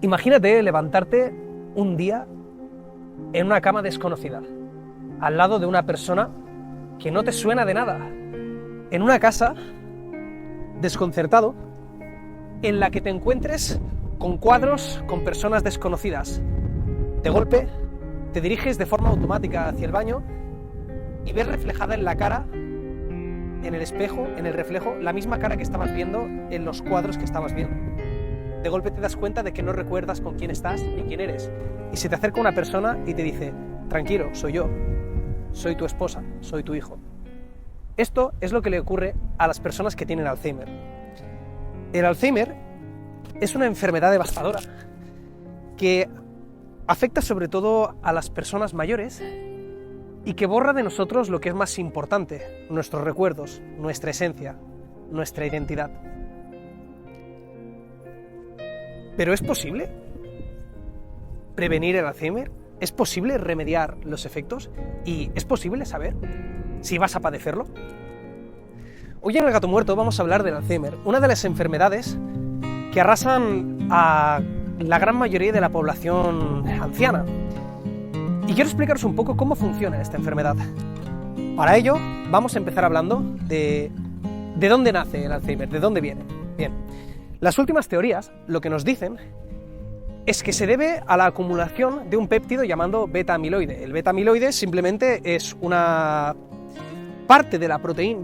Imagínate levantarte un día en una cama desconocida, al lado de una persona que no te suena de nada, en una casa, desconcertado, en la que te encuentres con cuadros con personas desconocidas. De golpe, te diriges de forma automática hacia el baño y ves reflejada en la cara, en el espejo, en el reflejo, la misma cara que estabas viendo en los cuadros que estabas viendo. De golpe te das cuenta de que no recuerdas con quién estás ni quién eres. Y se te acerca una persona y te dice: tranquilo, soy yo, soy tu esposa, soy tu hijo. Esto es lo que le ocurre a las personas que tienen Alzheimer. El Alzheimer es una enfermedad devastadora que afecta sobre todo a las personas mayores y que borra de nosotros lo que es más importante: nuestros recuerdos, nuestra esencia, nuestra identidad. ¿Pero es posible prevenir el Alzheimer? ¿Es posible remediar los efectos? ¿Y es posible saber si vas a padecerlo? Hoy en El Gato Muerto vamos a hablar del Alzheimer, una de las enfermedades que arrasan a la gran mayoría de la población anciana. Y quiero explicaros un poco cómo funciona esta enfermedad. Para ello, vamos a empezar hablando de dónde nace el Alzheimer, de dónde viene. Bien, las últimas teorías lo que nos dicen es que se debe a la acumulación de un péptido llamado beta-amiloide. El beta-amiloide simplemente es una parte de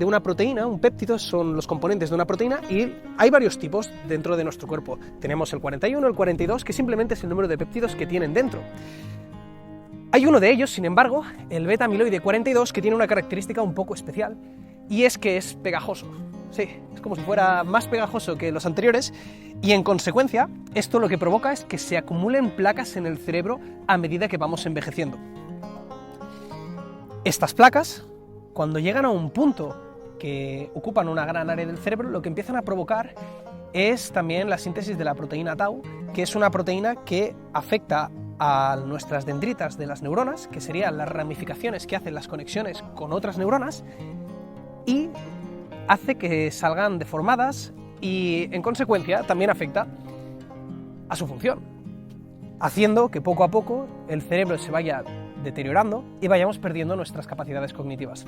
una proteína, un péptido son los componentes de una proteína, y hay varios tipos dentro de nuestro cuerpo. Tenemos el 41, el 42, que simplemente es el número de péptidos que tienen dentro. Hay uno de ellos, sin embargo, el beta-amiloide 42, que tiene una característica un poco especial, y es que es pegajoso. Sí, es como si fuera más pegajoso que los anteriores, y en consecuencia, esto lo que provoca es que se acumulen placas en el cerebro a medida que vamos envejeciendo. Estas placas, cuando llegan a un punto que ocupan una gran área del cerebro, lo que empiezan a provocar es también la síntesis de la proteína tau, que es una proteína que afecta a nuestras dendritas de las neuronas, que serían las ramificaciones que hacen las conexiones con otras neuronas, y hace que salgan deformadas y, en consecuencia, también afecta a su función, haciendo que poco a poco el cerebro se vaya deteriorando y vayamos perdiendo nuestras capacidades cognitivas.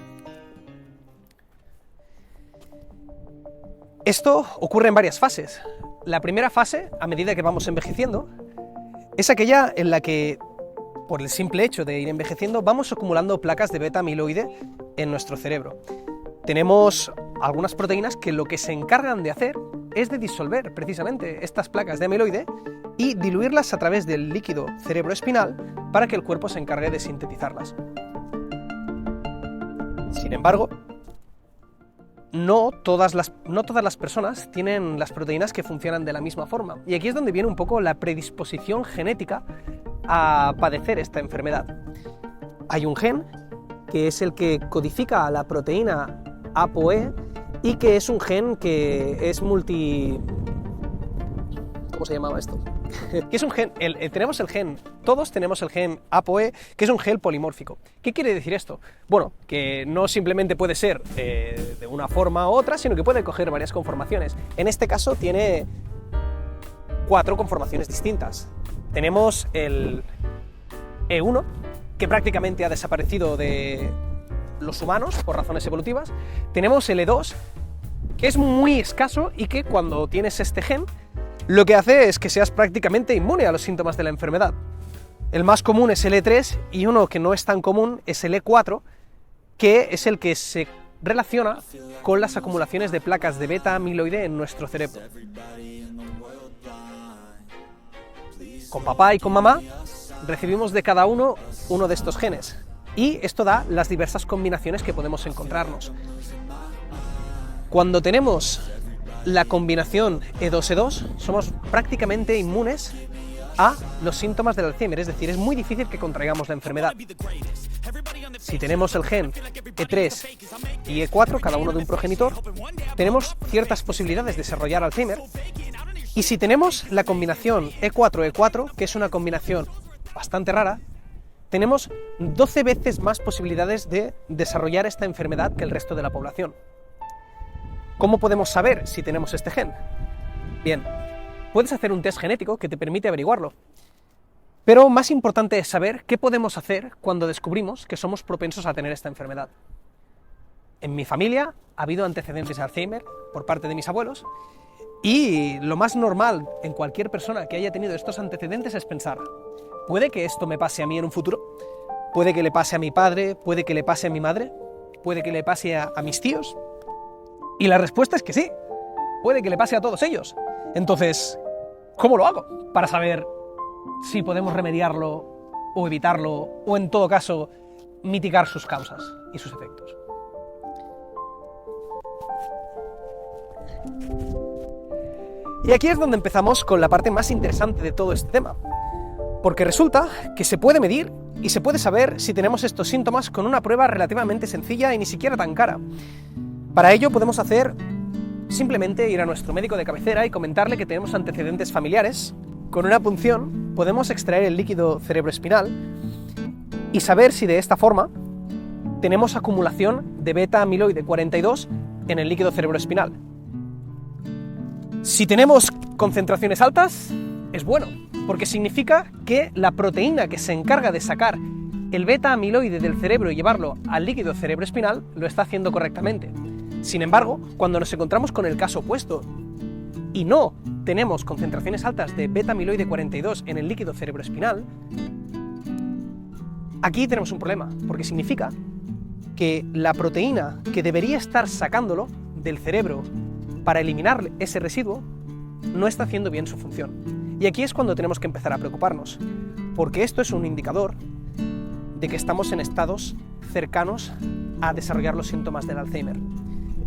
Esto ocurre en varias fases. La primera fase, a medida que vamos envejeciendo, es aquella en la que, por el simple hecho de ir envejeciendo, vamos acumulando placas de beta-amiloide en nuestro cerebro. Tenemos algunas proteínas que lo que se encargan de hacer es de disolver precisamente estas placas de amiloide y diluirlas a través del líquido cerebroespinal para que el cuerpo se encargue de sintetizarlas. Sin embargo, no todas las personas tienen las proteínas que funcionan de la misma forma, y aquí es donde viene un poco la predisposición genética a padecer esta enfermedad. Hay un gen que es el que codifica la proteína ApoE y que es un gen que es ¿Cómo se llamaba esto? Que es un gen, todos tenemos el gen ApoE, que es un gen polimórfico. ¿Qué quiere decir esto? Bueno, que no simplemente puede ser de una forma u otra, sino que puede coger varias conformaciones. En este caso tiene 4 conformaciones distintas. Tenemos el E1, que prácticamente ha desaparecido de los humanos por razones evolutivas. Tenemos el E2, que es muy escaso y que cuando tienes este gen, lo que hace es que seas prácticamente inmune a los síntomas de la enfermedad. El más común es el E3 y uno que no es tan común es el E4, que es el que se relaciona con las acumulaciones de placas de beta-amiloide en nuestro cerebro. Con papá y con mamá recibimos de cada uno de estos genes, y esto da las diversas combinaciones que podemos encontrarnos. Cuando tenemos la combinación E2-E2, somos prácticamente inmunes a los síntomas del Alzheimer, es decir, es muy difícil que contraigamos la enfermedad. Si tenemos el gen E3 y E4, cada uno de un progenitor, tenemos ciertas posibilidades de desarrollar Alzheimer, y si tenemos la combinación E4-E4, que es una combinación bastante rara, tenemos 12 veces más posibilidades de desarrollar esta enfermedad que el resto de la población. ¿Cómo podemos saber si tenemos este gen? Bien, puedes hacer un test genético que te permite averiguarlo. Pero más importante es saber qué podemos hacer cuando descubrimos que somos propensos a tener esta enfermedad. En mi familia ha habido antecedentes de Alzheimer por parte de mis abuelos, y lo más normal en cualquier persona que haya tenido estos antecedentes es pensar: ¿puede que esto me pase a mí en un futuro? ¿Puede que le pase a mi padre? ¿Puede que le pase a mi madre? ¿Puede que le pase a mis tíos? Y la respuesta es que sí, puede que le pase a todos ellos. Entonces, ¿cómo lo hago para saber si podemos remediarlo o evitarlo, o en todo caso, mitigar sus causas y sus efectos? Y aquí es donde empezamos con la parte más interesante de todo este tema, porque resulta que se puede medir y se puede saber si tenemos estos síntomas con una prueba relativamente sencilla y ni siquiera tan cara. Para ello podemos hacer simplemente ir a nuestro médico de cabecera y comentarle que tenemos antecedentes familiares. Con una punción podemos extraer el líquido cerebroespinal y saber si de esta forma tenemos acumulación de beta-amiloide 42 en el líquido cerebroespinal. Si tenemos concentraciones altas, es bueno, porque significa que la proteína que se encarga de sacar el beta-amiloide del cerebro y llevarlo al líquido cerebroespinal lo está haciendo correctamente. Sin embargo, cuando nos encontramos con el caso opuesto y no tenemos concentraciones altas de beta-amiloide 42 en el líquido cerebroespinal, aquí tenemos un problema, porque significa que la proteína que debería estar sacándolo del cerebro para eliminar ese residuo no está haciendo bien su función. Y aquí es cuando tenemos que empezar a preocuparnos, porque esto es un indicador de que estamos en estados cercanos a desarrollar los síntomas del Alzheimer.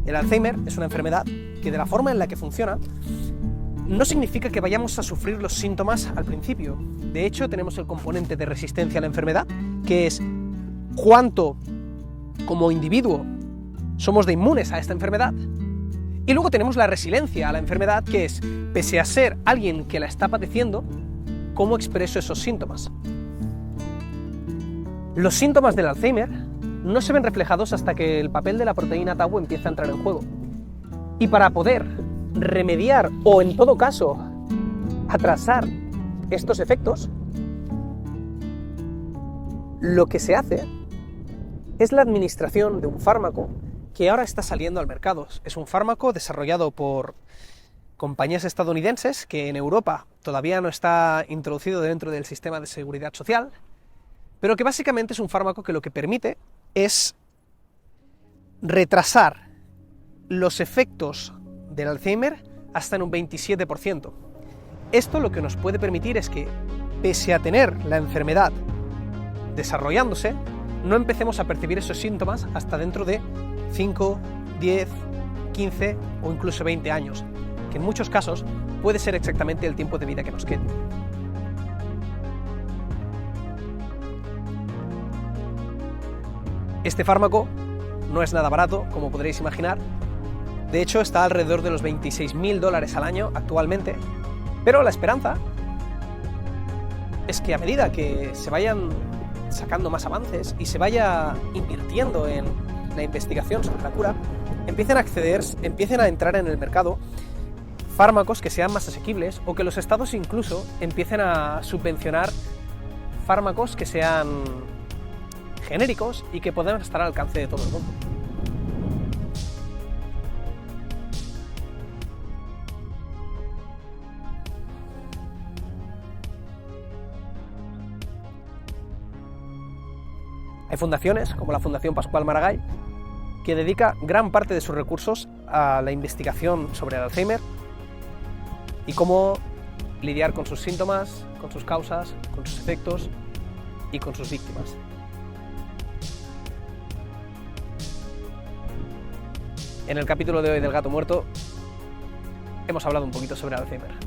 El Alzheimer es una enfermedad que, de la forma en la que funciona, no significa que vayamos a sufrir los síntomas al principio. De hecho, tenemos el componente de resistencia a la enfermedad, que es cuánto, como individuo, somos de inmunes a esta enfermedad. Y luego tenemos la resiliencia a la enfermedad, que es, pese a ser alguien que la está padeciendo, cómo expreso esos síntomas. Los síntomas del Alzheimer no se ven reflejados hasta que el papel de la proteína tau empieza a entrar en juego. Y para poder remediar, o en todo caso, atrasar estos efectos, lo que se hace es la administración de un fármaco que ahora está saliendo al mercado. Es un fármaco desarrollado por compañías estadounidenses que en Europa todavía no está introducido dentro del sistema de seguridad social, pero que básicamente es un fármaco que lo que permite es retrasar los efectos del Alzheimer hasta en un 27%. Esto lo que nos puede permitir es que, pese a tener la enfermedad desarrollándose, no empecemos a percibir esos síntomas hasta dentro de 5, 10, 15 o incluso 20 años, que en muchos casos puede ser exactamente el tiempo de vida que nos quede. Este fármaco no es nada barato, como podréis imaginar. De hecho, está alrededor de los $26.000 al año actualmente, pero la esperanza es que a medida que se vayan sacando más avances y se vaya invirtiendo en la investigación sobre la cura, empiecen a entrar en el mercado fármacos que sean más asequibles, o que los estados incluso empiecen a subvencionar fármacos que sean genéricos y que puedan estar al alcance de todo el mundo. Hay fundaciones, como la Fundación Pascual Maragall, que dedica gran parte de sus recursos a la investigación sobre el Alzheimer y cómo lidiar con sus síntomas, con sus causas, con sus efectos y con sus víctimas. En el capítulo de hoy del Gato Muerto hemos hablado un poquito sobre el Alzheimer.